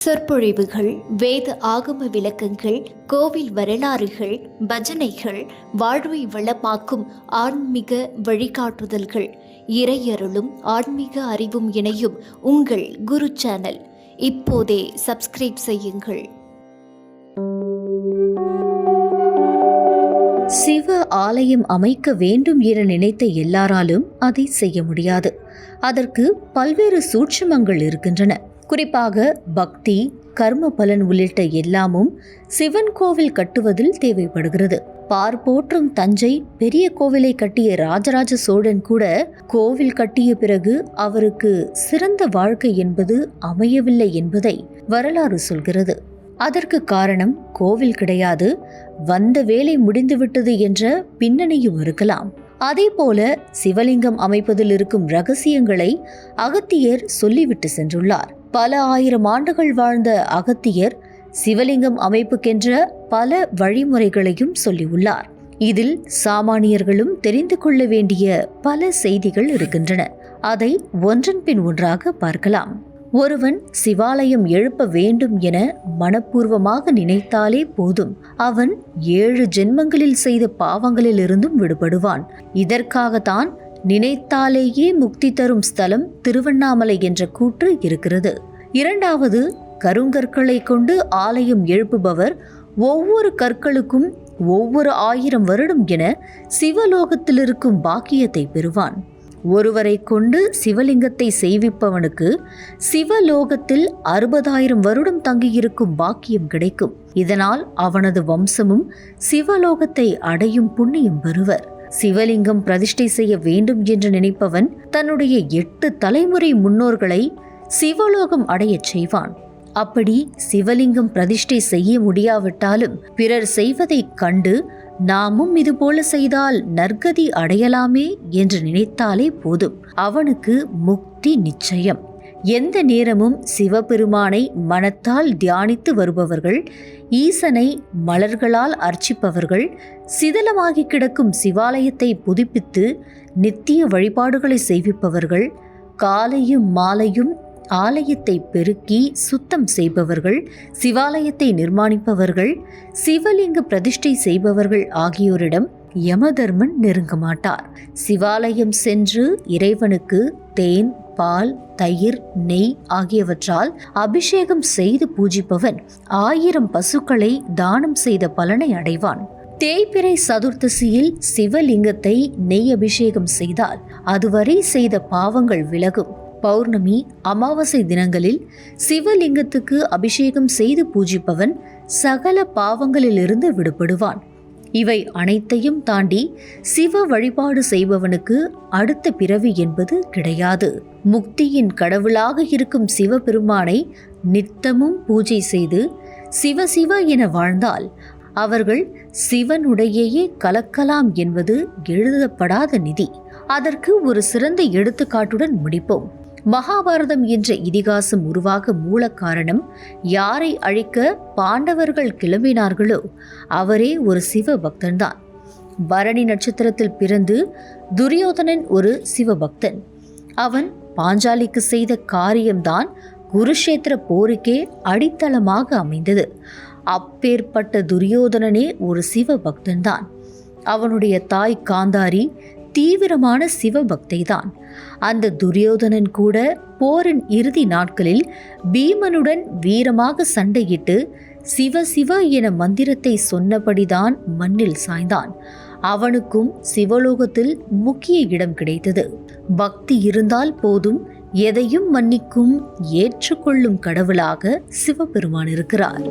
சொற்பொழிவுகள், வேத ஆகம விளக்கங்கள், கோவில் வரலாறுகள், பஜனைகள், வாழ்வை வளமாக்கும் ஆன்மீக வழிகாட்டுதல்கள், இறையருளும் ஆன்மீக அறிவும் இணையும் உங்கள் குரு சேனல். இப்போதே சப்ஸ்கிரைப் செய்யுங்கள். சிவ ஆலயம் அமைக்க வேண்டும் என நினைத்த எல்லாராலும் அதை செய்ய முடியாது. அதற்கு பல்வேறு சூட்சுமங்கள் இருக்கின்றன. குறிப்பாக பக்தி, கர்ம பலன் உள்ளிட்ட எல்லாமும் சிவன் கோவில் கட்டுவதில் தேவைப்படுகிறது. பார்ப்போற்றும் தஞ்சை பெரிய கோவிலை கட்டிய ராஜராஜ சோழன் கூட கோவில் கட்டிய பிறகு அவருக்கு சிறந்த வாழ்க்கை என்பது அமையவில்லை என்பதை வரலாறு சொல்கிறது. அதற்கு காரணம் கோவில் கிடையாது, வந்த வேலை முடிந்துவிட்டது என்ற பின்னணியும் இருக்கலாம். அதே போல சிவலிங்கம் அமைப்பதில் இருக்கும் ரகசியங்களை அகத்தியர் சொல்லிவிட்டு சென்றுள்ளார். பல ஆயிரம் ஆண்டுகள் வாழ்ந்த அகத்தியர் சிவலிங்கம் அமைப்புக்கென்ற பல வழிமுறைகளையும் சொல்லியுள்ளார். இதில் சாமானியர்களும் தெரிந்து கொள்ள வேண்டிய பல செய்திகள் இருக்கின்றன. அதை ஒன்றன் பின் ஒன்றாக பார்க்கலாம். ஒருவன் சிவாலயம் எழுப்ப வேண்டும் என மனப்பூர்வமாக நினைத்தாலே போதும், அவன் 7 ஜென்மங்களில் செய்த பாவங்களிலிருந்தும் விடுபடுவான். இதற்காகத்தான் நினைத்தாலேயே முக்தி தரும் ஸ்தலம் திருவண்ணாமலை என்ற கூற்று இருக்கிறது. இரண்டாவது, கருங்கற்களை கொண்டு ஆலயம் எழுப்புபவர் ஒவ்வொரு கற்களுக்கும் ஒவ்வொரு 1000 வருடம் என சிவலோகத்தில் இருக்கும் பாக்கியத்தை பெறுவான். ஒருவரை கொண்டு சிவலிங்கத்தை செய்விப்பவனுக்கு சிவலோகத்தில் 60,000 வருடம் தங்கியிருக்கும் பாக்கியம் கிடைக்கும். இதனால் அவனது வம்சமும் சிவலோகத்தை அடையும் புண்ணியம் பெறுவர். சிவலிங்கம் பிரதிஷ்டை செய்ய வேண்டும் என்று நினைப்பவன் தன்னுடைய 8 தலைமுறை முன்னோர்களை சிவலோகம் அடையச் செய்வான். அப்படி சிவலிங்கம் பிரதிஷ்டை செய்ய முடியாவிட்டாலும் பிறர் செய்வதைக் கண்டு நாமும் இதுபோல செய்தால் நற்கதி அடையலாமே என்று நினைத்தாலே போதும், அவனுக்கு முக்தி நிச்சயம். எந்த நேரமும் சிவபெருமானை மனத்தால் தியானித்து வருபவர்கள், ஈசனை மலர்களால் அர்ச்சிப்பவர்கள், சிதிலமாகி கிடக்கும் சிவாலயத்தை புதுப்பித்து நித்திய வழிபாடுகளை செய்விப்பவர்கள், காலையும் மாலையும் ஆலயத்தை பெருக்கி சுத்தம் செய்பவர்கள், சிவாலயத்தை நிர்மாணிப்பவர்கள், சிவலிங்க பிரதிஷ்டை செய்பவர்கள் ஆகியோரிடம் யமதர்மன் நெருங்க மாட்டார். சிவாலயம் சென்று இறைவனுக்கு தேன், பால், தயிர், நெய் ஆகியவற்றால் அபிஷேகம் செய்து பூஜிப்பவன் 1000 பசுக்களை தானம் செய்த பலனை அடைவான். தேய்பிறை சதுர்த்தசியில் சிவலிங்கத்தை நெய் அபிஷேகம் செய்தால் அதுவரை செய்த பாவங்கள் விலகும். பௌர்ணமி, அமாவாசை தினங்களில் சிவலிங்கத்துக்கு அபிஷேகம் செய்து பூஜிப்பவன் சகல பாவங்களிலிருந்து விடுபடுவான். இவை அனைத்தையும் தாண்டி சிவ வழிபாடு செய்பவனுக்கு அடுத்த பிறவி என்பது கிடையாது. முக்தியின் கடவுளாக இருக்கும் சிவபெருமானை நித்தமும் பூஜை செய்து சிவ சிவ என வாழ்ந்தால் அவர்கள் சிவனுடையே கலக்கலாம் என்பது எழுதப்படாத நிதி. அதற்கு ஒரு சிறந்த எடுத்துக்காட்டுடன் முடிப்போம். மகாபாரதம் என்ற இதிகாசம் உருவாக மூல காரணம், யாரை அழிக்க பாண்டவர்கள் கிளம்பினார்களோ அவரே ஒரு சிவ பக்தன்தான். பரணி நட்சத்திரத்தில் பிறந்து துரியோதனன் ஒரு சிவபக்தன். அவன் பாஞ்சாலிக்கு செய்த காரியம்தான் குருஷேத்திர போருக்கே அடித்தளமாக அமைந்தது. அப்பேற்பட்ட துரியோதனனே ஒரு சிவ பக்தன்தான். அவனுடைய தாய் காந்தாரி தீவிரமான சிவபக்தை தான். அந்த துரியோதனன் கூட போரின் இறுதி நாட்களில் பீமனுடன் வீரமாக சண்டையிட்டு சிவ சிவ என மந்திரத்தை சொன்னபடிதான் மண்ணில் சாய்ந்தான். அவனுக்கும் சிவலோகத்தில் முக்கிய இடம் கிடைத்தது. பக்தி இருந்தால் போதும், எதையும் மன்னிக்கும், ஏற்றுக்கொள்ளும் கடவுளாக சிவபெருமான் இருக்கிறார்.